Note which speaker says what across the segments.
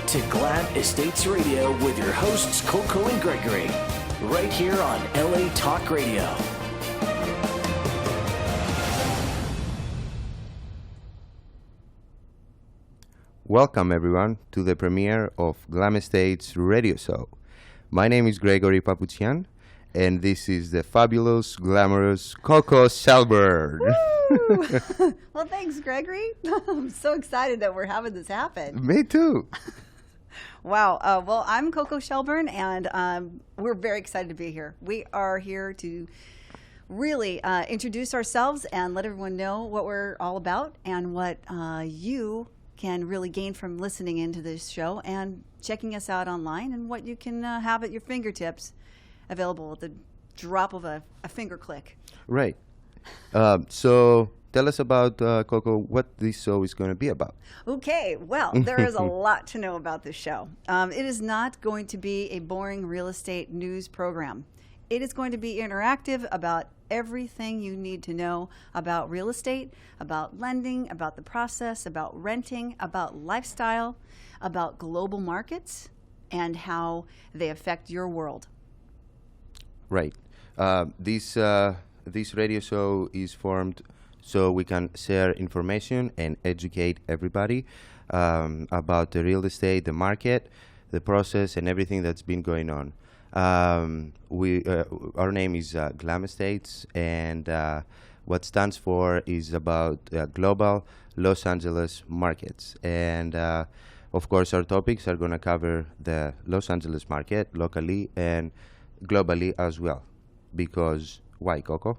Speaker 1: to Glam Estates Radio with your hosts Coco and Gregory, right here on LA Talk Radio.
Speaker 2: Welcome everyone to the premiere of Glam Estates Radio Show. My name is Gregory Papuchian, and this is the fabulous, glamorous Coco Shelburne.
Speaker 3: Well, thanks, Gregory. I'm so excited that we're having this happen.
Speaker 2: Me too.
Speaker 3: Wow. Well, I'm Coco Shelburne, and we're very excited to be here. We are here to really introduce ourselves and let everyone know what we're all about and what you can really gain from listening into this show and checking us out online, and what you can have at your fingertips, available at the drop of a finger click.
Speaker 2: Right. So tell us about, Coco, what this show is going to be about.
Speaker 3: Okay, well, there is a lot to know about this show. It is not going to be a boring real estate news program. It is going to be interactive about everything you need to know about real estate, about lending, about the process, about renting, about lifestyle, about global markets, and how they affect your world.
Speaker 2: Right. This radio show is formed so we can share information and educate everybody about the real estate, the market, the process, and everything that's been going on. Our name is Glam Estates, and what stands for is about global Los Angeles markets. And of course, our topics are going to cover the Los Angeles market locally and globally as well. Because why, Coco?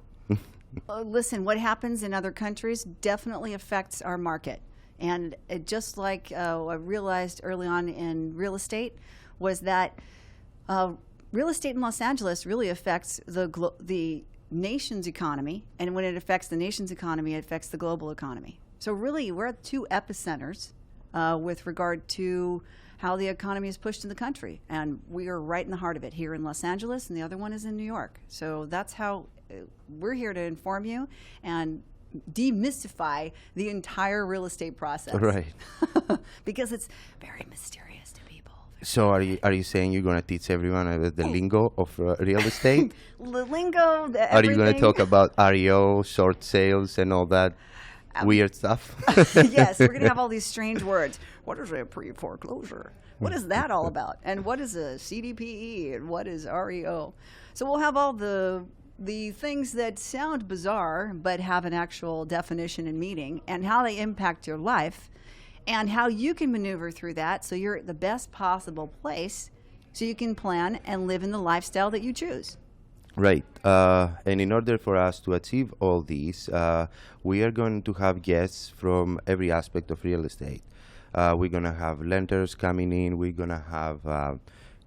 Speaker 3: Listen, what happens in other countries definitely affects our market. And just like I realized early on in real estate, was that real estate in Los Angeles really affects the nation's economy, and when it affects the nation's economy, it affects the global economy. So really, we're at two epicenters with regard to how the economy is pushed in the country, and we are right in the heart of it here in Los Angeles, and the other one is in New York. So that's how we're here to inform you and demystify the entire real estate process.
Speaker 2: Right.
Speaker 3: Because it's very mysterious to people.
Speaker 2: So are you saying you're going to teach everyone the lingo of real estate?
Speaker 3: The lingo, the
Speaker 2: Are you going to talk about REO, short sales, and all that weird stuff?
Speaker 3: Yes, we're going to have all these strange words. What is a pre-foreclosure? What is that all about? And what is a CDPE? And what is REO? So we'll have all the things that sound bizarre but have an actual definition and meaning, and how they impact your life, and how you can maneuver through that so you're at the best possible place so you can plan and live in the lifestyle that you choose.
Speaker 2: Right. And in order for us to achieve all these, we are going to have guests from every aspect of real estate. We're going to have lenders coming in. We're going to have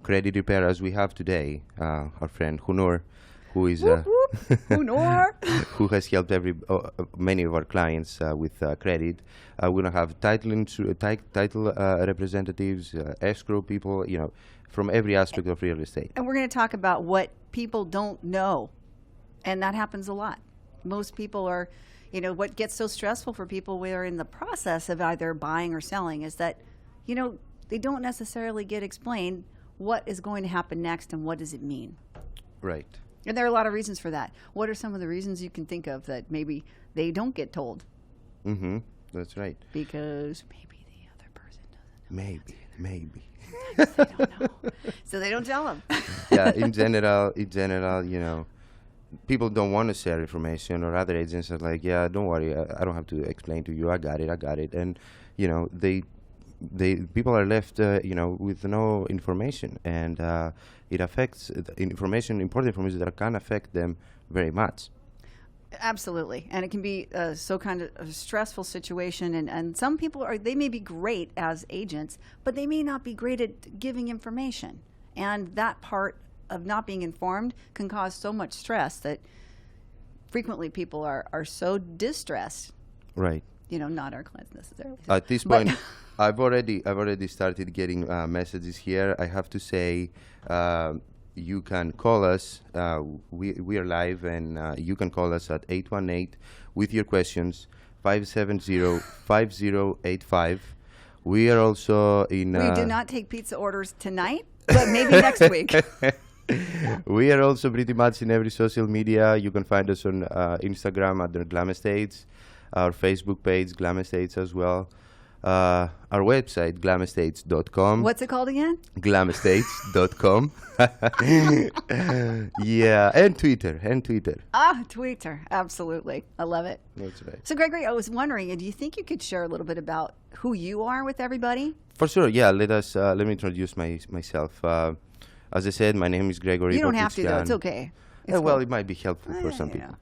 Speaker 2: credit repair, as we have today. Our friend Hunor, who is who has helped many of our clients with credit. We're going to have title representatives, escrow people, from every aspect of real estate.
Speaker 3: And we're going to talk about what people don't know, and that happens a lot. Most people are, what gets so stressful for people who are in the process of either buying or selling is that, they don't necessarily get explained what is going to happen next and what does it mean.
Speaker 2: Right.
Speaker 3: And there are a lot of reasons for that. What are some of the reasons you can think of that maybe they don't get told?
Speaker 2: Mm-hmm. That's right.
Speaker 3: Because maybe the other person doesn't know.
Speaker 2: Maybe.
Speaker 3: They don't know. So they don't tell them.
Speaker 2: Yeah, in general, people don't want to share information, or other agents are like, yeah, don't worry, I don't have to explain to you. I got it. And, people are left, with no information, and it affects important information that can affect them very much.
Speaker 3: Absolutely. And it can be so kind of a stressful situation. And some people they may be great as agents, but they may not be great at giving information. And that part of not being informed can cause so much stress that frequently people are so distressed.
Speaker 2: Right.
Speaker 3: Not our clients necessarily.
Speaker 2: At this point, I've already started getting messages here. I have to say, you can call us. We are live, and you can call us at 818 with your questions, 570-5085, We are also in.
Speaker 3: We do not take pizza orders tonight, but maybe next week.
Speaker 2: We are also pretty much in every social media. You can find us on Instagram at the Glam Estates, our Facebook page, Glam Estates as well. Our website, glamestates.com.
Speaker 3: What's it called again?
Speaker 2: Glamestates.com. Yeah, and Twitter.
Speaker 3: Twitter. Absolutely. I love it.
Speaker 2: That's right.
Speaker 3: So, Gregory, I was wondering, do you think you could share a little bit about who you are with everybody?
Speaker 2: For sure, yeah. Let me introduce myself. As I said, my name is Gregory.
Speaker 3: You don't have to, though. It's okay.
Speaker 2: Well, it might be helpful for some people.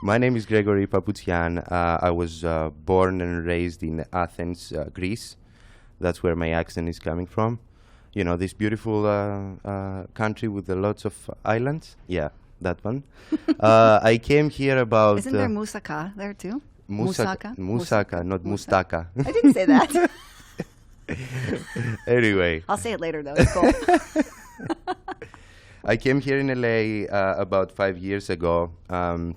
Speaker 2: My name is Gregory Papoutian. I was born and raised in Athens, Greece. That's where my accent is coming from. You know, this beautiful country with lots of islands. Yeah, that one. I came here about...
Speaker 3: Isn't there moussaka there, too?
Speaker 2: Moussaka, not mustaka.
Speaker 3: I didn't say that.
Speaker 2: Anyway.
Speaker 3: I'll say it later, though. It's cool.
Speaker 2: I came here in LA about 5 years ago. I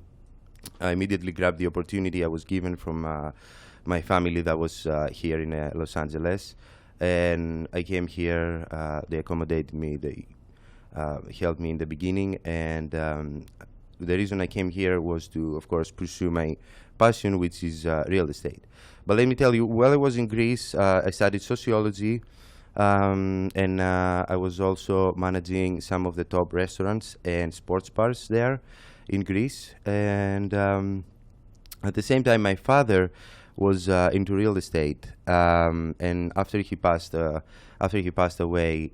Speaker 2: immediately grabbed the opportunity I was given from my family that was here in Los Angeles. And I came here, they accommodated me, they helped me in the beginning. And the reason I came here was to, of course, pursue my passion, which is real estate. But let me tell you, while I was in Greece, I studied sociology. And I was also managing some of the top restaurants and sports bars there in Greece. And at the same time, my father was into real estate. And after he passed away,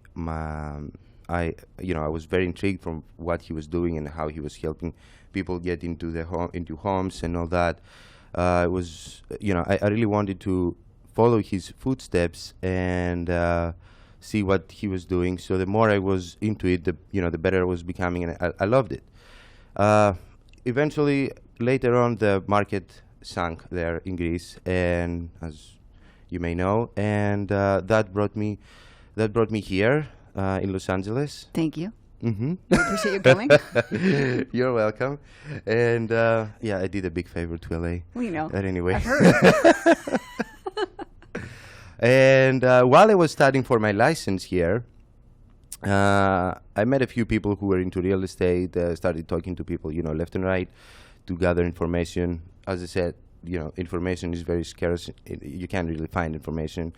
Speaker 2: I was very intrigued from what he was doing and how he was helping people get into homes and all that. I really wanted to follow his footsteps and see what he was doing. So the more I was into it, the better I was becoming, and I loved it. Eventually, later on, the market sank there in Greece, and as you may know, and that brought me here in Los Angeles.
Speaker 3: Thank you.
Speaker 2: Mm-hmm.
Speaker 3: I appreciate you coming.
Speaker 2: You're welcome. And I did a big favor to LA.
Speaker 3: Well, you know.
Speaker 2: But anyway.
Speaker 3: I've heard.
Speaker 2: And while I was studying for my license here, I met a few people who were into real estate, started talking to people, left and right to gather information. As I said, information is very scarce. You can't really find information.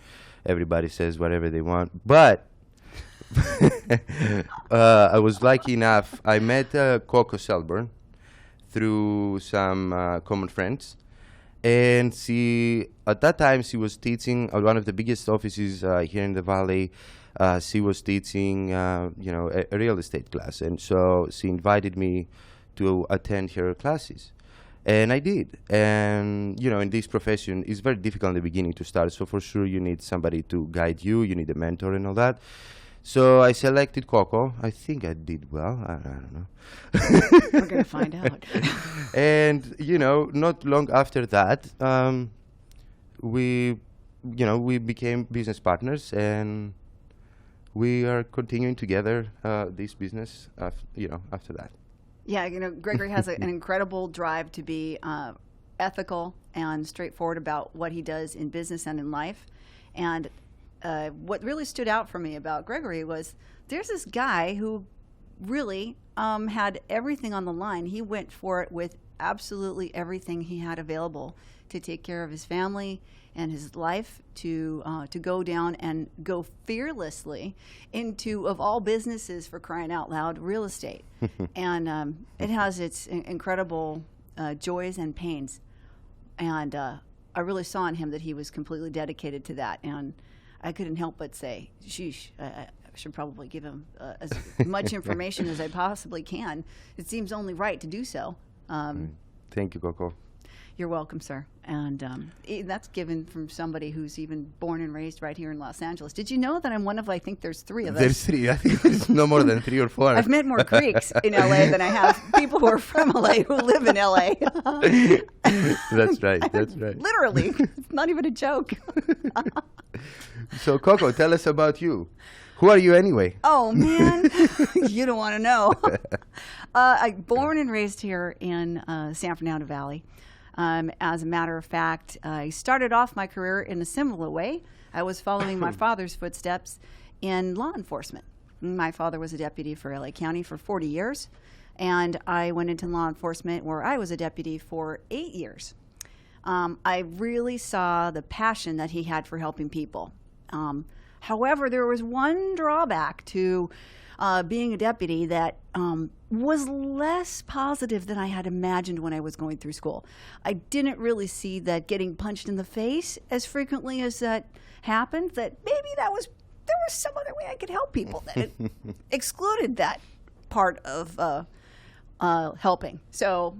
Speaker 2: Everybody says whatever they want. But I was lucky enough. I met Coco Selburn through some common friends. And at that time, she was teaching at one of the biggest offices here in the Valley. She was teaching, a real estate class. And so she invited me to attend her classes. And I did. And, in this profession, it's very difficult in the beginning to start. So for sure, you need somebody to guide you. You need a mentor and all that. So I selected Coco. I think I did well. I don't know.
Speaker 3: We're going to find out.
Speaker 2: And, not long after that, we became business partners, and we are continuing together this business, after that.
Speaker 3: Yeah, Gregory has an incredible drive to be ethical and straightforward about what he does in business and in life. And what really stood out for me about Gregory was there's this guy who really had everything on the line. He went for it with absolutely everything he had available to take care of his family and his life, to go down and go fearlessly into, of all businesses, for crying out loud, real estate. And it has its incredible joys and pains. And I really saw in him that he was completely dedicated to that. And I couldn't help but say, sheesh, I should probably give him as much information as I possibly can. It seems only right to do so.
Speaker 2: Thank you, Coco.
Speaker 3: You're welcome, sir. And that's given from somebody who's even born and raised right here in Los Angeles. Did you know that I'm one of, I think there's 3 of us?
Speaker 2: There's 3. I think there's no more than 3 or 4.
Speaker 3: I've met more Greeks in LA than I have people who are from LA who live in LA.
Speaker 2: That's right.
Speaker 3: Literally. It's not even a joke.
Speaker 2: So, Coco, tell us about you. Who are you anyway?
Speaker 3: Oh, man. You don't want to know. I'm born and raised here in San Fernando Valley. As a matter of fact, I started off my career in a similar way. I was following my father's footsteps in law enforcement. My father was a deputy for LA County for 40 years, and I went into law enforcement where I was a deputy for 8 years. I really saw the passion that he had for helping people. However, there was one drawback to being a deputy that was less positive than I had imagined when I was going through school. I didn't really see that getting punched in the face as frequently as that happened, that maybe there was some other way I could help people, that it excluded that part of helping. So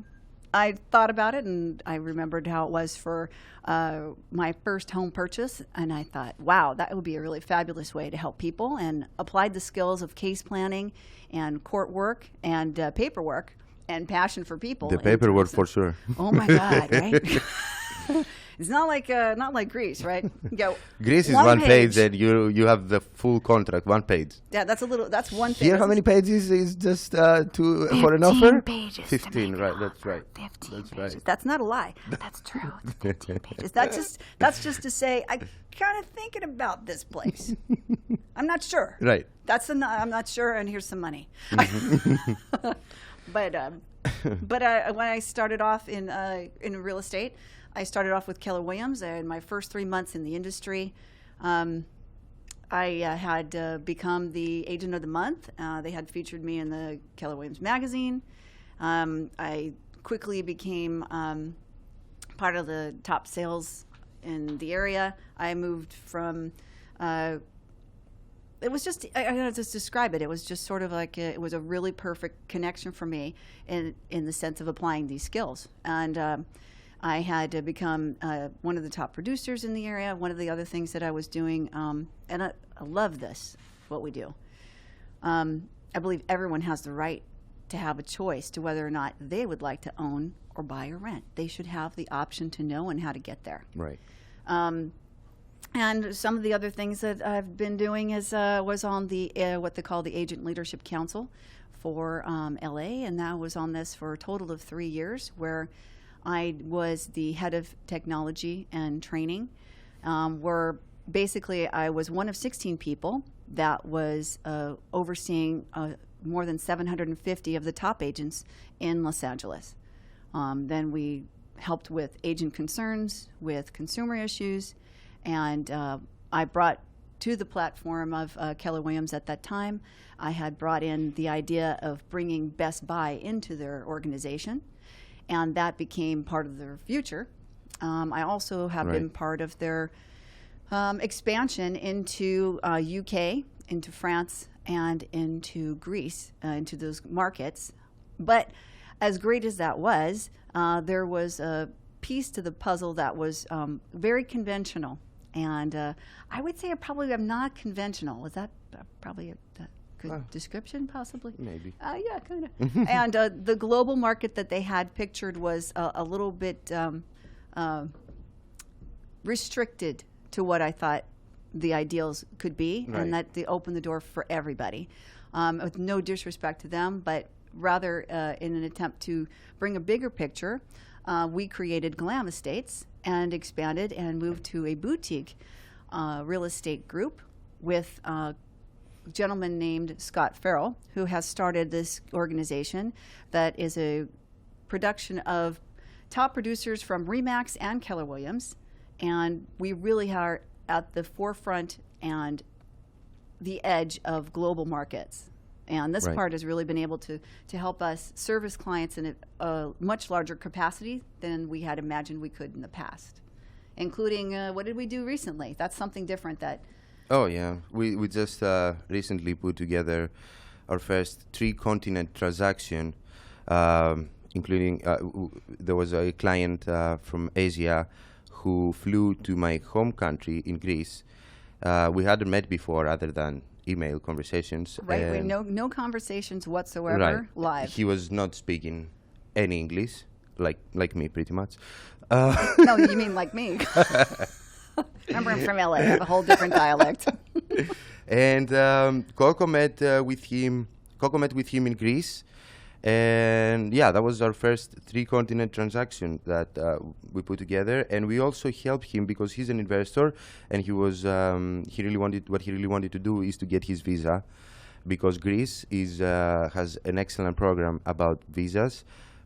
Speaker 3: I thought about it, and I remembered how it was for my first home purchase, and I thought, wow, that would be a really fabulous way to help people, and applied the skills of case planning and court work and paperwork and passion for people.
Speaker 2: The paperwork for sure.
Speaker 3: Oh my God, right? It's not like Greece, right? You go,
Speaker 2: Greece is one page and you have the full contract, one page.
Speaker 3: Yeah, that's one thing.
Speaker 2: Here, how many pages is just for an offer?
Speaker 3: 15 pages.
Speaker 2: 15, right? That's right.
Speaker 3: 15
Speaker 2: That's
Speaker 3: pages.
Speaker 2: right.
Speaker 3: That's not a lie. That's true. It's 15 pages. That's just to say I'm kind of thinking about this place. I'm not sure.
Speaker 2: Right.
Speaker 3: I'm not sure, and here's some money. But when I started off in real estate, I started off with Keller Williams. In my first 3 months in the industry, I had become the agent of the month. They had featured me in the Keller Williams magazine. I quickly became part of the top sales in the area. I moved from it was just, I don't know to describe it. It was just sort of like it was a really perfect connection for me in the sense of applying these skills. And I had become one of the top producers in the area. One of the other things that I was doing, and I love this, what we do. I believe everyone has the right to have a choice to whether or not they would like to own or buy or rent. They should have the option to know and how to get there.
Speaker 2: Right.
Speaker 3: And some of the other things that I've been doing was on the what they call the Agent Leadership Council for LA, and that was on this for a total of 3 years, where I was the head of technology and training, where basically I was one of 16 people that was overseeing more than 750 of the top agents in Los Angeles. Then we helped with agent concerns, with consumer issues, and I brought to the platform of Keller Williams at that time, I had brought in the idea of bringing Best Buy into their organization, and that became part of their future. I also have been part of their expansion into UK, into France, and into Greece, into those markets. But as great as that was, there was a piece to the puzzle that was very conventional. And I would say I probably am not conventional. Is that probably a good description, possibly?
Speaker 2: Maybe.
Speaker 3: Yeah, kind of. And the global market that they had pictured was a little bit restricted to what I thought the ideals could be, and that they opened the door for everybody. With no disrespect to them, but rather in an attempt to bring a bigger picture, we created Glam Estates and expanded and moved to a boutique real estate group with a gentleman named Scott Farrell, who has started this organization that is a production of top producers from Remax and Keller Williams. And we really are at the forefront and the edge of global markets. And this part has really been able to help us service clients in a much larger capacity than we had imagined we could in the past, including what did we do recently? That's something different that...
Speaker 2: Oh, yeah. We just recently put together our first 3-continent transaction, including there was a client from Asia who flew to my home country in Greece. We hadn't met before other than email conversations.
Speaker 3: Right, no conversations whatsoever live.
Speaker 2: He was not speaking any English, like me pretty much.
Speaker 3: No, you mean like me. Remember, I'm from LA. I have a whole different dialect.
Speaker 2: And Coco met with him in Greece, And yeah, that was our first three-continent transaction that we put together. And we also helped him because he's an investor, and he really wanted to do is to get his visa, because Greece has an excellent program about visas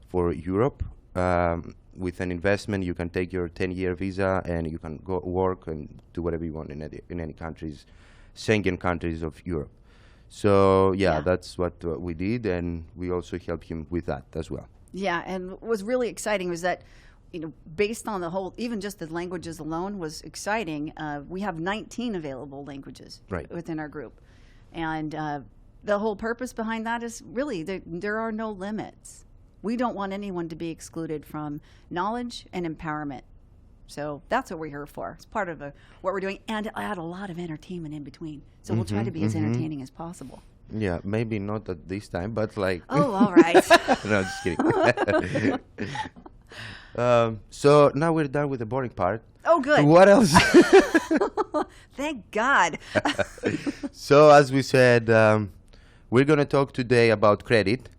Speaker 2: for Europe. With an investment, you can take your 10-year visa and you can go work and do whatever you want in any countries, Schengen countries of Europe. So yeah, that's what we did, and we also helped him with that as well.
Speaker 3: Yeah, and what was really exciting was that, based on the whole, even just the languages alone was exciting. We have 19 available languages within our group. And the whole purpose behind that is really there are no limits. We don't want anyone to be excluded from knowledge and empowerment. So that's what we're here for. It's part of what we're doing, and add a lot of entertainment in between. So we'll try to be as entertaining as possible.
Speaker 2: Yeah, maybe not at this time, but like...
Speaker 3: Oh, all right.
Speaker 2: No, just kidding. So now we're done with the boring part.
Speaker 3: Oh, good.
Speaker 2: What else?
Speaker 3: Thank God.
Speaker 2: So as we said, we're going to talk today about credit.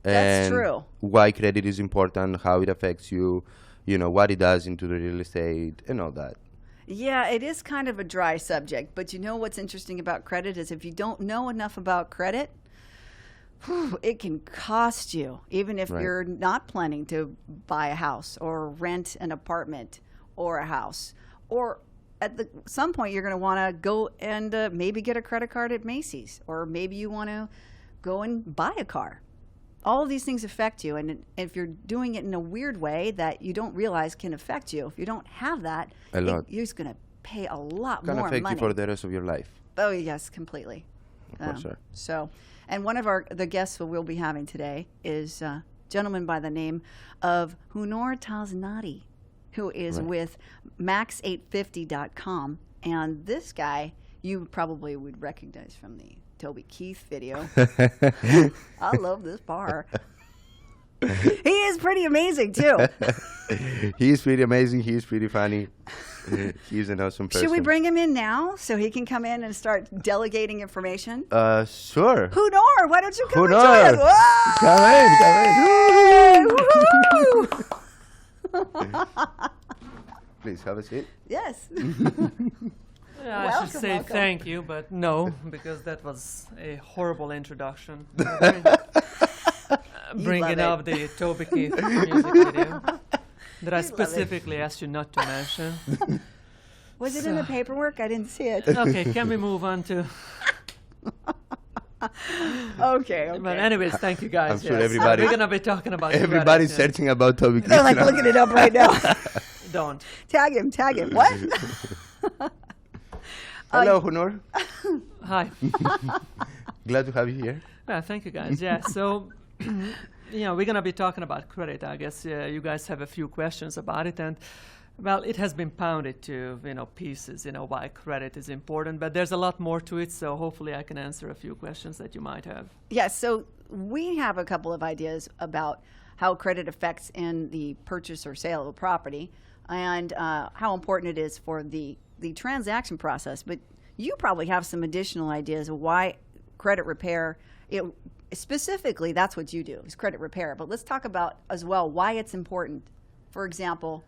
Speaker 3: That's
Speaker 2: and
Speaker 3: true.
Speaker 2: Why credit is important, how it affects you, what it does into the real estate and all that.
Speaker 3: Yeah, it is kind of a dry subject, but what's interesting about credit is if you don't know enough about credit, it can cost you, even if you're not planning to buy a house or rent an apartment or a house. Or at some point, you're going to want to go and maybe get a credit card at Macy's, or maybe you want to go and buy a car. All of these things affect you, and if you're doing it in a weird way that you don't realize can affect you, if you don't have that, you're just going to pay a lot more money.
Speaker 2: Can affect you for the rest of your life.
Speaker 3: Oh, yes, completely.
Speaker 2: For sure.
Speaker 3: So, and one of the guests that we'll be having today is a gentleman by the name of Hunor Taznati, who is with max850.com. And this guy, you probably would recognize from the Toby Keith video. I love this bar. He is pretty amazing, too.
Speaker 2: He's pretty amazing. He's pretty funny. He's an awesome person.
Speaker 3: Should we bring him in now so he can come in and start delegating information?
Speaker 2: Sure.
Speaker 3: Hunor, why don't you come
Speaker 2: Hunor,
Speaker 3: and join us?
Speaker 2: Come in. Please have a seat.
Speaker 3: Yes.
Speaker 4: Yeah, I should say thank you, but no, because that was a horrible introduction. Bringing up the Toby Keith music video that I specifically asked you not to mention.
Speaker 3: Was it in the paperwork? I didn't see it.
Speaker 4: Okay, can we move on to...
Speaker 3: Okay.
Speaker 4: But anyways, thank you guys.
Speaker 2: I'm sure everybody...
Speaker 4: We're going to be talking about...
Speaker 2: Everybody's searching about Toby Keith.
Speaker 3: They're like looking it up right now.
Speaker 4: Don't.
Speaker 3: Tag him. What?
Speaker 2: Hello, Hunor.
Speaker 4: Hi.
Speaker 2: Glad to have you here.
Speaker 4: Yeah, thank you guys. Yeah, so... we're going to be talking about credit. I guess you guys have a few questions about it, and well, it has been pounded to pieces, why credit is important, but there's a lot more to it, so hopefully I can answer a few questions that you might have.
Speaker 3: Yes, so we have a couple of ideas about how credit affects in the purchase or sale of a property, and how important it is for the transaction process, but you probably have some additional ideas of why credit repair, specifically, that's what you do, is credit repair. But let's talk about as well why it's important. For example,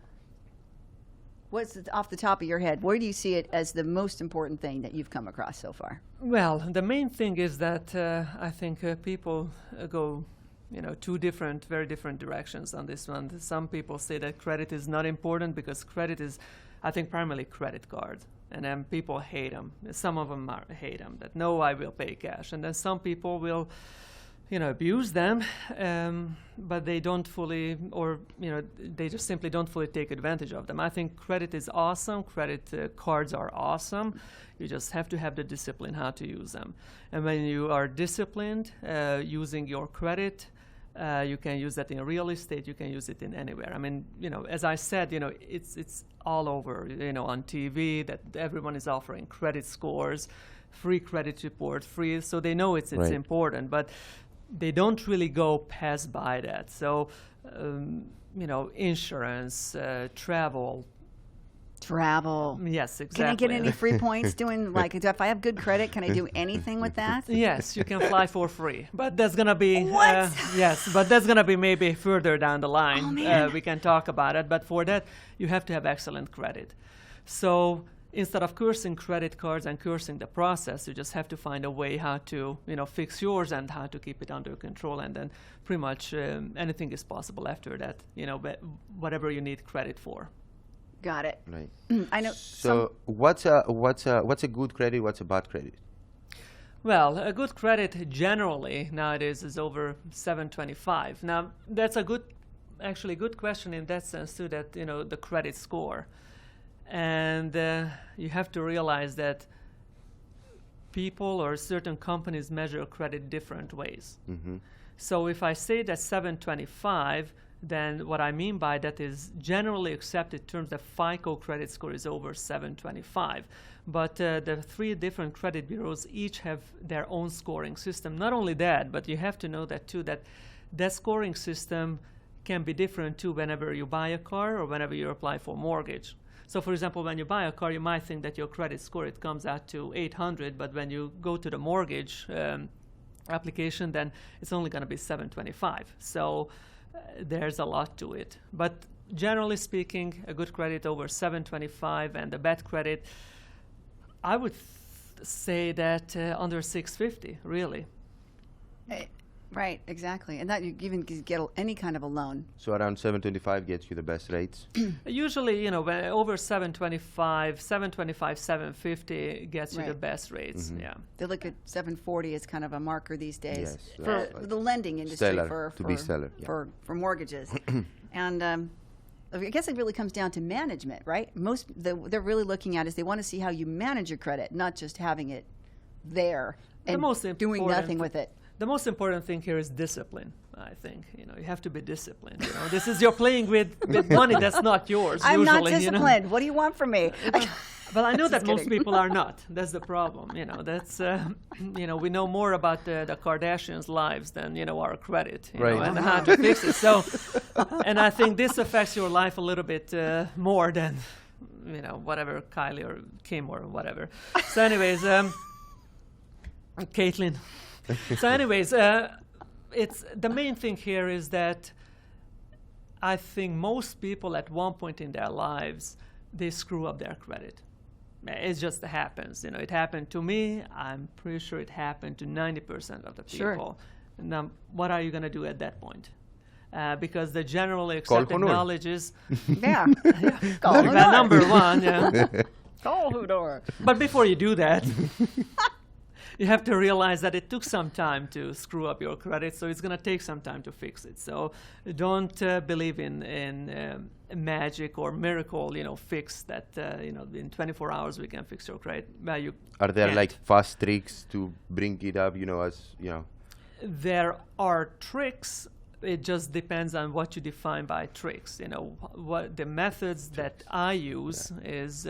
Speaker 3: what's off the top of your head? Where do you see it as the most important thing that you've come across so far?
Speaker 4: Well, the main thing is that I think people go, very different directions on this one. Some people say that credit is not important because credit is, I think, primarily credit cards. And then people hate them. Some of them hate them, that no, I will pay cash. And then some people will, abuse them, but they don't fully, or, they just simply don't fully take advantage of them. I think credit is awesome. Credit cards are awesome. You just have to have the discipline how to use them. And when you are disciplined using your credit, you can use that in real estate. You can use it in anywhere. I mean, as I said, it's all over, on TV that everyone is offering credit scores, free credit report, free. So they know it's important, but they don't really go past by that. So, insurance, travel,
Speaker 3: Travel.
Speaker 4: Yes,
Speaker 3: Can
Speaker 4: exactly.
Speaker 3: I get any free points doing, like, if I have good credit, can I do anything with that?
Speaker 4: Yes, you can fly for free, but that's gonna be
Speaker 3: What?
Speaker 4: yes, but that's gonna be maybe further down the line.
Speaker 3: Oh, man.
Speaker 4: We can talk about it, but for that you have to have excellent credit. So instead of cursing credit cards and cursing the process, you just have to find a way how to fix yours and how to keep it under control, and then pretty much anything is possible after that. Whatever you need credit for.
Speaker 3: Got it.
Speaker 2: Right.
Speaker 3: I know.
Speaker 2: So what's a good credit? What's a bad credit?
Speaker 4: Well, a good credit generally nowadays is over 725. Now, that's a good question in that sense too, that, the credit score. And you have to realize that people or certain companies measure credit different ways.
Speaker 2: Mm-hmm.
Speaker 4: So if I say that 725, then what I mean by that is generally accepted terms that FICO credit score is over 725. But the three different credit bureaus each have their own scoring system. Not only that, but you have to know that too, that scoring system can be different too whenever you buy a car or whenever you apply for mortgage. So for example, when you buy a car, you might think that your credit score, it comes out to 800, but when you go to the mortgage application, then it's only going to be 725. So there's a lot to it. But generally speaking, a good credit over 725, and a bad credit, I would say that under 650, really.
Speaker 3: Right, exactly. And that you even get any kind of a loan.
Speaker 2: So around 725 gets you the best rates.
Speaker 4: Usually, when over 725, 750 gets you the
Speaker 3: Right.
Speaker 4: best rates.
Speaker 2: Mm-hmm.
Speaker 4: Yeah.
Speaker 3: They look at 740 as kind of a marker these days
Speaker 2: Yes,
Speaker 3: for
Speaker 2: that's right.
Speaker 3: the lending industry,
Speaker 2: Stellar, to be stellar, yeah.
Speaker 3: for mortgages. And I guess it really comes down to management, right? They're really looking at is they want to see how you manage your credit, not just having it there and doing nothing with it.
Speaker 4: The most important thing here is discipline, I think. You have to be disciplined. This is you're playing with money that's not yours.
Speaker 3: I'm
Speaker 4: usually,
Speaker 3: not disciplined. What do you want from me?
Speaker 4: Well, I know that
Speaker 3: Just
Speaker 4: most
Speaker 3: kidding.
Speaker 4: people are not. That's the problem. That's we know more about the Kardashians' lives than our credit,
Speaker 2: Right.
Speaker 4: and how to fix it. So, and I think this affects your life a little bit more than whatever Kylie or Kim or whatever. So, anyways, Caitlin. So, anyways, it's the main thing here is that I think most people at one point in their lives they screw up their credit. It just happens. It happened to me. I'm pretty sure it happened to 90% of the people.
Speaker 3: Sure.
Speaker 4: Now, what are you going to do at that point? Because the generally
Speaker 2: Call
Speaker 4: accepted
Speaker 2: Honor.
Speaker 4: knowledge is
Speaker 3: Yeah. Call
Speaker 4: well,
Speaker 3: Honor.
Speaker 4: number one. Yeah.
Speaker 3: Call Honor.
Speaker 4: But before you do that, you have to realize that it took some time to screw up your credit, so it's going to take some time to fix it. So don't believe in magic or miracle, fix that, in 24 hours we can fix your credit. Well, you
Speaker 2: Are there
Speaker 4: can't.
Speaker 2: like fast tricks to bring it up,
Speaker 4: There are tricks. It just depends on what you define by tricks. What the methods that I use is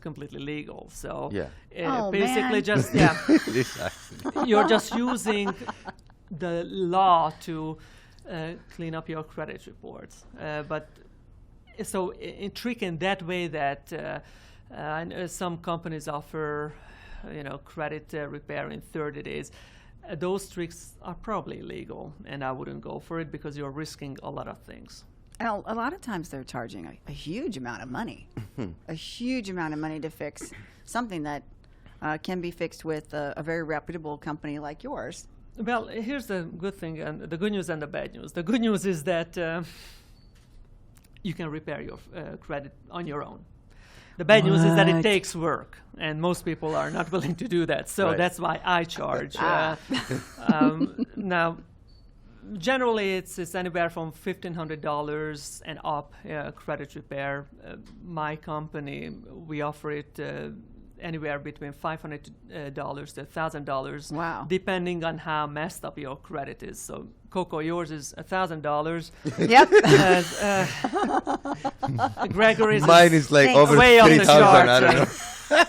Speaker 4: completely legal. So
Speaker 2: Yeah.
Speaker 3: Oh,
Speaker 4: basically
Speaker 3: man.
Speaker 4: just you're just using the law to clean up your credit reports. But so in trick in that way that I know some companies offer, credit repair in 30 days. Those tricks are probably illegal, and I wouldn't go for it because you're risking a lot of things.
Speaker 3: And a lot of times they're charging a huge amount of money, a huge amount of money to fix something that can be fixed with a very reputable company like yours.
Speaker 4: Well, here's the good thing, and the good news and the bad news. The good news is that you can repair your credit on your own. The bad news is that it
Speaker 3: What?
Speaker 4: takes work, and most people are not willing to do that. So
Speaker 2: Right.
Speaker 4: that's why I charge. Now, generally, it's anywhere from $1,500 and up credit repair. My company, we offer it anywhere between $500 to $1,000.
Speaker 3: Wow.
Speaker 4: Depending on how messed up your credit is. So, Coco, yours is $1,000.
Speaker 3: Yep.
Speaker 2: Mine
Speaker 4: Gregory's Mine
Speaker 2: is like
Speaker 3: Thanks.
Speaker 2: over
Speaker 4: Way off the
Speaker 2: 3,000. I don't
Speaker 4: charts,
Speaker 2: know.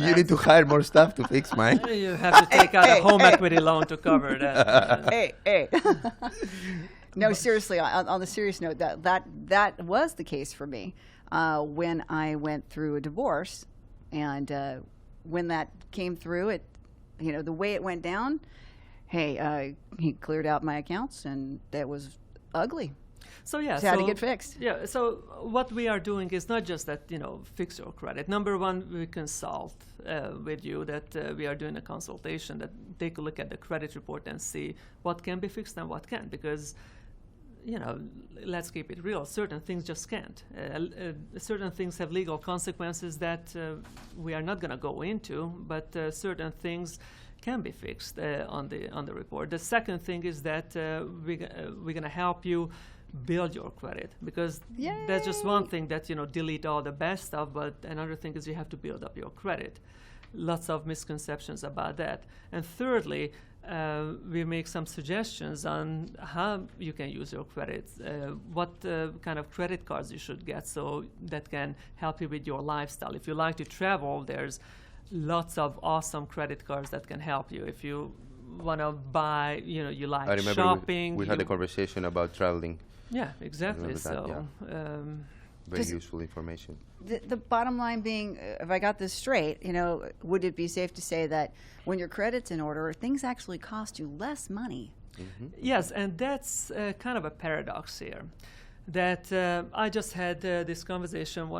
Speaker 2: You need to hire more staff to fix mine.
Speaker 4: You have to take out a home equity loan to cover that.
Speaker 3: Hey. No, seriously. On the serious note, that was the case for me. when I went through a divorce, and when that came through, it, the way it went down, hey, he cleared out my accounts, and that was ugly.
Speaker 4: So yeah,
Speaker 3: It had to get fixed.
Speaker 4: Yeah. So what we are doing is not just that, fix your credit. Number one, we consult with you. That we are doing a consultation. That take a look at the credit report and see what can be fixed and what can't. Because, let's keep it real. Certain things just can't. Certain things have legal consequences that we are not going to go into. But certain things can be fixed on the report. The second thing is that we're going to help you build your credit, because that's just one thing that delete all the bad stuff, but another thing is you have to build up your credit. Lots of misconceptions about that. And thirdly, we make some suggestions on how you can use your credit, what kind of credit cards you should get, so that can help you with your lifestyle. If you like to travel, there's lots of awesome credit cards that can help you. If you want to buy, you like
Speaker 2: I remember
Speaker 4: shopping.
Speaker 2: we had a conversation about traveling.
Speaker 4: Yeah, exactly.
Speaker 2: Remember that, very useful information.
Speaker 3: The bottom line being, if I got this straight, would it be safe to say that when your credit's in order, things actually cost you less money?
Speaker 2: Mm-hmm.
Speaker 4: Yes, and that's kind of a paradox here. That I just had this conversation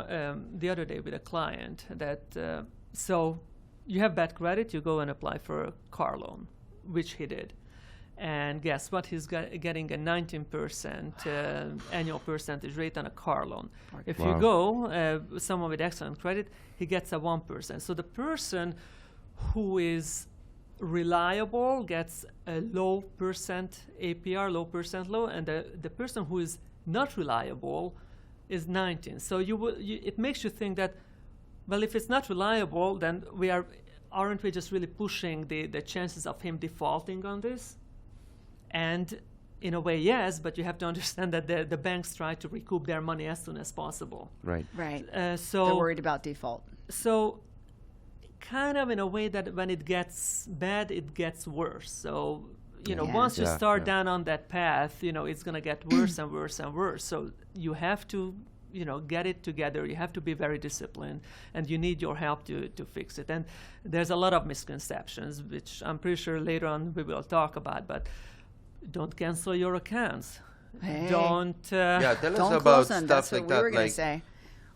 Speaker 4: the other day with a client. That so you have bad credit, you go and apply for a car loan, which he did. And guess what? He's getting a 19% annual percentage rate on a car loan. If you go, someone with excellent credit, he gets a 1%. So the person who is reliable gets a low percent APR, low percent low, and the person who is not reliable is 19. So it makes you think that, well, if it's not reliable, then aren't we just really pushing the chances of him defaulting on this? And in a way, yes, but you have to understand that the banks try to recoup their money as soon as possible.
Speaker 2: Right.
Speaker 3: Right.
Speaker 4: So
Speaker 3: they're worried about default.
Speaker 4: So kind of in a way that when it gets bad, it gets worse. So, once you start down on that path, it's going to get worse and worse and worse. So you have to, get it together. You have to be very disciplined, and you need your help to fix it. And there's a lot of misconceptions, which I'm pretty sure later on we will talk about, but don't cancel your accounts.
Speaker 3: Hey.
Speaker 4: Don't.
Speaker 2: Tell us
Speaker 3: Don't
Speaker 2: about
Speaker 3: close them.
Speaker 2: stuff
Speaker 3: That's
Speaker 2: like
Speaker 3: what we
Speaker 2: that,
Speaker 3: were going
Speaker 2: like
Speaker 3: to say.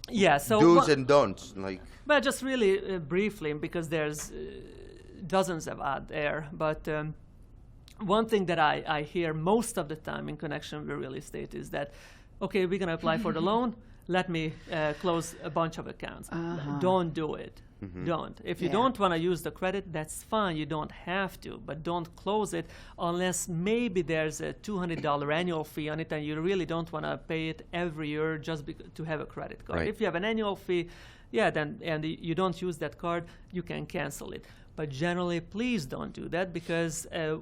Speaker 4: Yeah. So
Speaker 2: do's and don'ts, like.
Speaker 4: Well, just really briefly, because there's dozens of out there. But one thing that I hear most of the time in connection with real estate is that, okay, we're going to apply for the loan. Let me close a bunch of accounts. Don't do it. Mm-hmm. Don't. If you don't want to use the credit, that's fine. You don't have to, but don't close it unless maybe there's a $200 annual fee on it, and you really don't want to pay it every year just to have a credit card.
Speaker 2: Right.
Speaker 4: If you have an annual fee, then and you don't use that card, you can cancel it. But generally, please don't do that, because a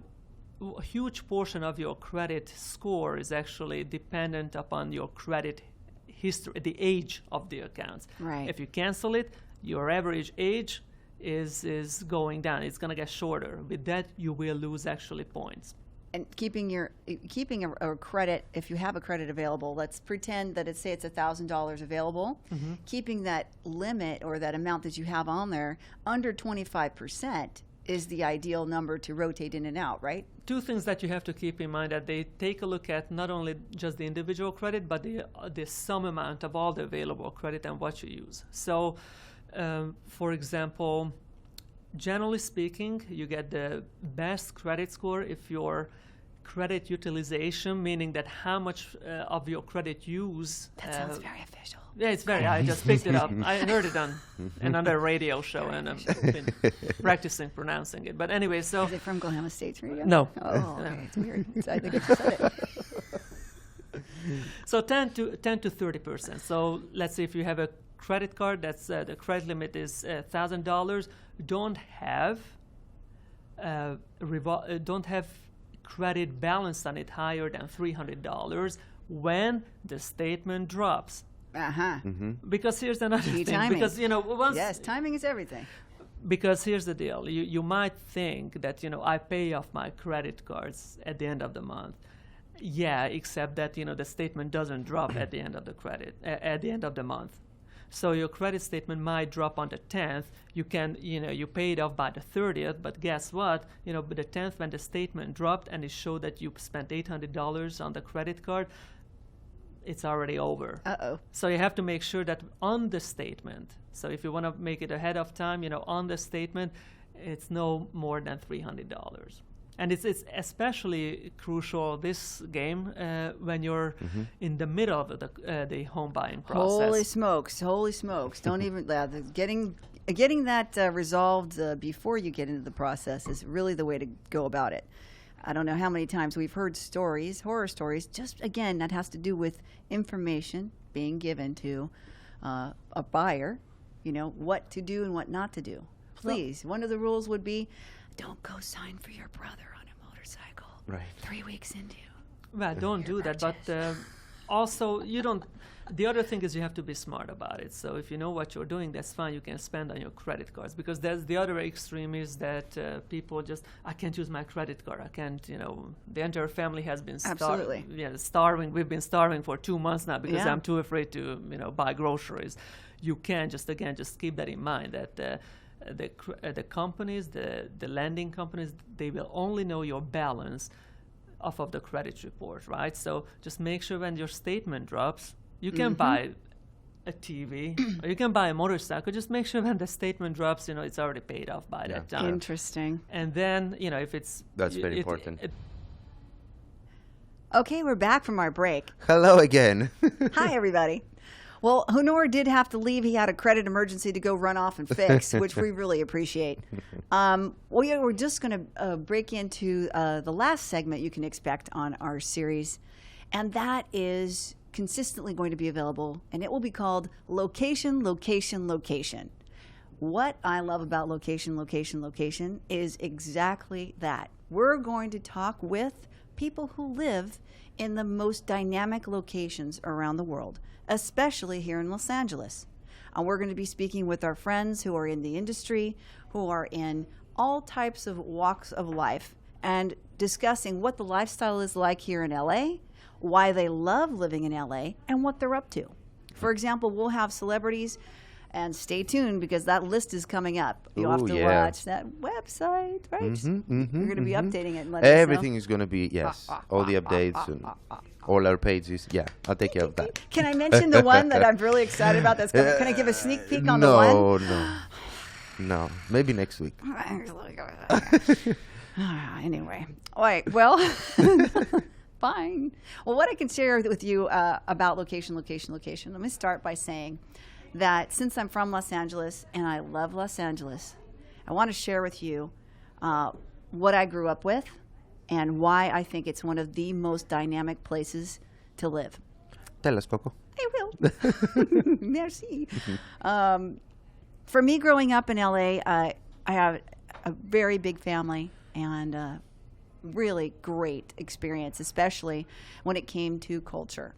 Speaker 4: huge portion of your credit score is actually dependent upon your credit history, the age of the accounts.
Speaker 3: Right.
Speaker 4: If you cancel it, your average age is going down. It's going to get shorter. With that, you will lose actually points.
Speaker 3: And keeping a credit, if you have a credit available, let's pretend that it's $1,000 available. Mm-hmm. Keeping that limit or that amount that you have on there under 25% is the ideal number to rotate in and out, right?
Speaker 4: Two things that you have to keep in mind, that they take a look at not only just the individual credit, but the sum amount of all the available credit and what you use. So, for example, generally speaking, you get the best credit score if your credit utilization, meaning that how much of your credit use.
Speaker 3: That sounds very official.
Speaker 4: Yeah, it's very. I just picked it up. I heard it on another radio show, and I've been practicing pronouncing it. But anyway, so.
Speaker 3: Is it from Glam States Radio?
Speaker 4: No.
Speaker 3: Oh, okay. It's weird. I think I said it.
Speaker 4: So 10 to 30%. So let's say if you have a credit card, that's the credit limit is $1,000. Don't have credit balance on it higher than $300 when the statement drops.
Speaker 2: Mm-hmm.
Speaker 4: Because here's another thing.
Speaker 3: Timing.
Speaker 4: Because
Speaker 3: yes, timing is everything.
Speaker 4: Because here's the deal. You might think that I pay off my credit cards at the end of the month. Yeah, except that the statement doesn't drop at the end of the month. So your credit statement might drop on the 10th. You pay it off by the 30th, but guess what? By the 10th, when the statement dropped and it showed that you spent $800 on the credit card, it's already over.
Speaker 3: Uh-oh.
Speaker 4: So you have to make sure that on the statement, so if you want to make it ahead of time, on the statement, it's no more than $300. And it's especially crucial, this game, when you're in the middle of the home buying process.
Speaker 3: Holy smokes. Don't even, getting that resolved before you get into the process is really the way to go about it. I don't know how many times we've heard stories, horror stories, just again, that has to do with information being given to a buyer, what to do and what not to do. Please, one of the rules would be, don't go sign for your brother on a motorcycle.
Speaker 2: Right.
Speaker 3: 3 weeks into.
Speaker 4: Well, don't do that, but also the other thing is you have to be smart about it. So if you know what you're doing, that's fine. You can spend on your credit cards, because there's the other extreme is that people just, I can't use my credit card. I can't, the entire family has been
Speaker 3: Absolutely.
Speaker 4: starving. We've been starving for 2 months now because
Speaker 3: Yeah.
Speaker 4: I'm too afraid to, buy groceries. You can just keep that in mind that the companies, the lending companies, they will only know your balance off of the credit report, right? So just make sure when your statement drops, you can buy a TV or you can buy a motorcycle. Just make sure when the statement drops, it's already paid off by that time.
Speaker 3: Interesting.
Speaker 4: And then, if it's...
Speaker 2: That's very important.
Speaker 3: Okay, we're back from our break.
Speaker 2: Hello again.
Speaker 3: Hi, everybody. Well, Honor did have to leave. He had a credit emergency to go run off and fix, which we really appreciate. We're just going to break into the last segment you can expect on our series, and that is consistently going to be available, and it will be called Location, Location, Location. What I love about Location, Location, Location is exactly that. We're going to talk with people who live in the most dynamic locations around the world, especially here in Los Angeles. And we're going to be speaking with our friends who are in the industry, who are in all types of walks of life, and discussing what the lifestyle is like here in LA, why they love living in LA, and what they're up to. For example, we'll have celebrities, and stay tuned because that list is coming up. You have to watch that website, right? We're going to be updating it and letting
Speaker 2: Everything is going to be, yes, all the updates and all our pages. Yeah, I'll take care of that.
Speaker 3: Can I mention the one that I'm really excited about that's coming? Can I give a sneak peek on the one?
Speaker 2: No. Maybe next week.
Speaker 3: Anyway. All right. Well, fine. Well, what I can share with you about location, let me start by saying that since I'm from Los Angeles and I love Los Angeles, I want to share with you what I grew up with and why I think it's one of the most dynamic places to live.
Speaker 2: Tell us, Coco.
Speaker 3: I will. Merci. For me, growing up in LA, I have a very big family and really great experience, especially when it came to culture.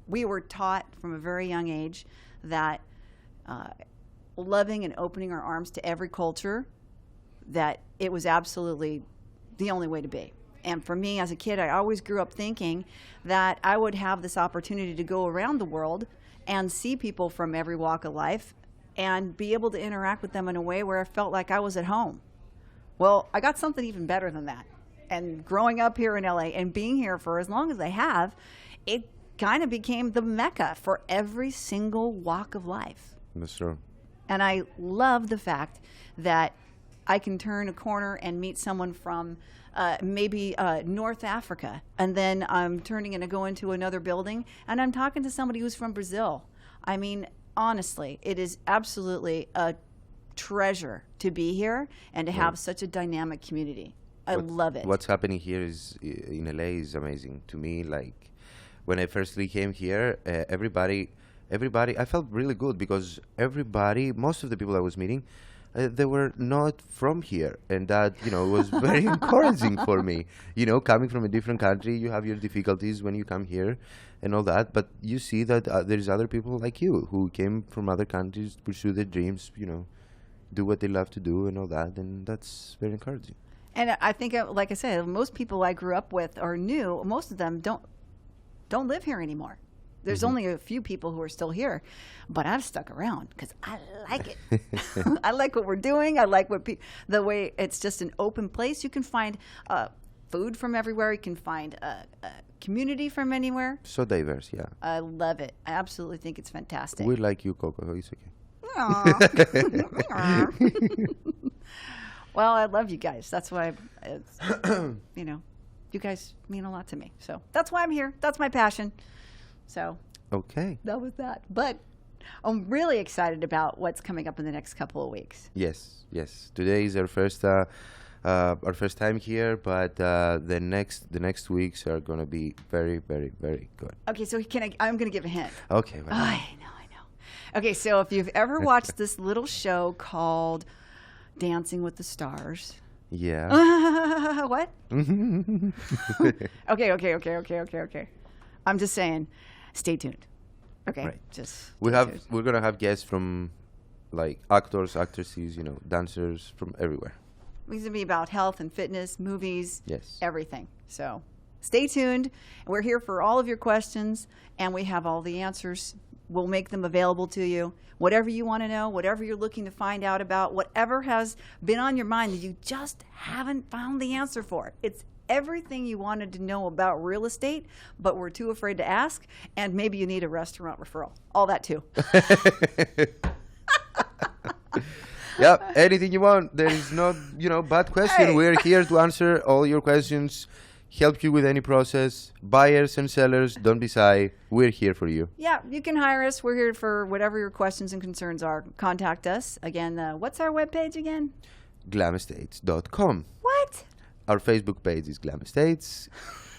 Speaker 3: We were taught from a very young age that loving and opening our arms to every culture, that it was absolutely the only way to be. And for me as a kid, I always grew up thinking that I would have this opportunity to go around the world and see people from every walk of life and be able to interact with them in a way where I felt like I was at home. Well, I got something even better than that. And growing up here in LA and being here for as long as I have, it kind of became the mecca for every single walk of life.
Speaker 2: That's true.
Speaker 3: And I love the fact that I can turn a corner and meet someone from maybe North Africa, and then I'm turning and I go into another building and I'm talking to somebody who's from Brazil. I mean, honestly, it is absolutely a treasure to be here and to have such a dynamic community. I love it.
Speaker 2: What's happening here is in LA is amazing to me. Like when I firstly came here, everybody, I felt really good because most of the people I was meeting, they were not from here, and that was very encouraging for me. Coming from a different country, you have your difficulties when you come here, and all that. But you see that there's other people like you who came from other countries to pursue their dreams. Do what they love to do and all that, and that's very encouraging.
Speaker 3: And I think, like I said, most people I grew up with or knew, most of them don't live here anymore. There's only a few people who are still here, but I've stuck around because I like it. I like what we're doing. I like what the way it's just an open place. You can find food from everywhere. You can find a community from anywhere.
Speaker 2: So diverse, yeah.
Speaker 3: I love it. I absolutely think it's fantastic.
Speaker 2: We like you, Coco. So it's okay.
Speaker 3: Aw. Well, I love you guys. That's why, you guys mean a lot to me. So that's why I'm here. That's my passion. So
Speaker 2: Okay.
Speaker 3: that was that. But I'm really excited about what's coming up in the next couple of weeks.
Speaker 2: Yes, yes. Today is our first time here, but the next weeks are gonna be very, very, very good.
Speaker 3: Okay, so I'm going to give a hint.
Speaker 2: Okay. Well,
Speaker 3: I know. Okay, so if you've ever watched this little show called Dancing with the Stars.
Speaker 2: yeah.
Speaker 3: What? Okay. I'm just saying, stay tuned. Okay,
Speaker 2: Right.
Speaker 3: just
Speaker 2: We're gonna have guests from like actors, actresses, dancers from everywhere.
Speaker 3: It's going to be about health and fitness, movies,
Speaker 2: Yes.
Speaker 3: everything. So stay tuned. We're here for all of your questions, and we have all the answers. We'll make them available to you. Whatever you want to know, whatever you're looking to find out about, whatever has been on your mind that you just haven't found the answer for. It's everything you wanted to know about real estate, but were too afraid to ask, and maybe you need a restaurant referral. All that too.
Speaker 2: Yep, anything you want. There is no, bad question.
Speaker 3: Hey.
Speaker 2: We're here to answer all your questions, help you with any process. Buyers and sellers, don't be shy. We're here for you.
Speaker 3: Yeah, you can hire us. We're here for whatever your questions and concerns are. Contact us. Again, what's our webpage again?
Speaker 2: GlamEstates.com.
Speaker 3: What?
Speaker 2: Our Facebook page is Glam Estates.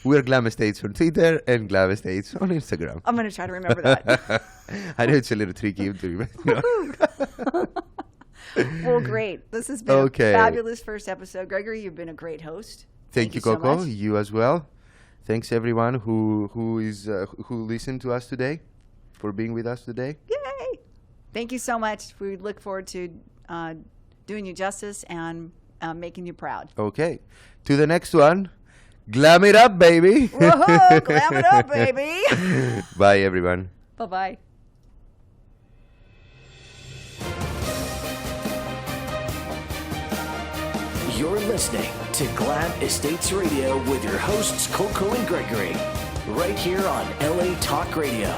Speaker 2: We're Glam Estates on Twitter and Glam Estates on Instagram.
Speaker 3: I'm going to try to remember that.
Speaker 2: I know it's a little tricky to remember.
Speaker 3: Well, great. This has been
Speaker 2: Okay.
Speaker 3: a fabulous first episode. Gregory, you've been a great host.
Speaker 2: Thank you,
Speaker 3: so
Speaker 2: Coco.
Speaker 3: much.
Speaker 2: You as well. Thanks everyone who listened to us today, for being with us today.
Speaker 3: Yay! Thank you so much. We look forward to doing you justice and making you proud.
Speaker 2: Okay. To the next one. Glam it up, baby.
Speaker 3: Whoa, glam it up, baby.
Speaker 2: Bye, everyone.
Speaker 3: Bye-bye.
Speaker 1: You're listening to Glam Estates Radio with your hosts Coco and Gregory, right here on LA Talk Radio.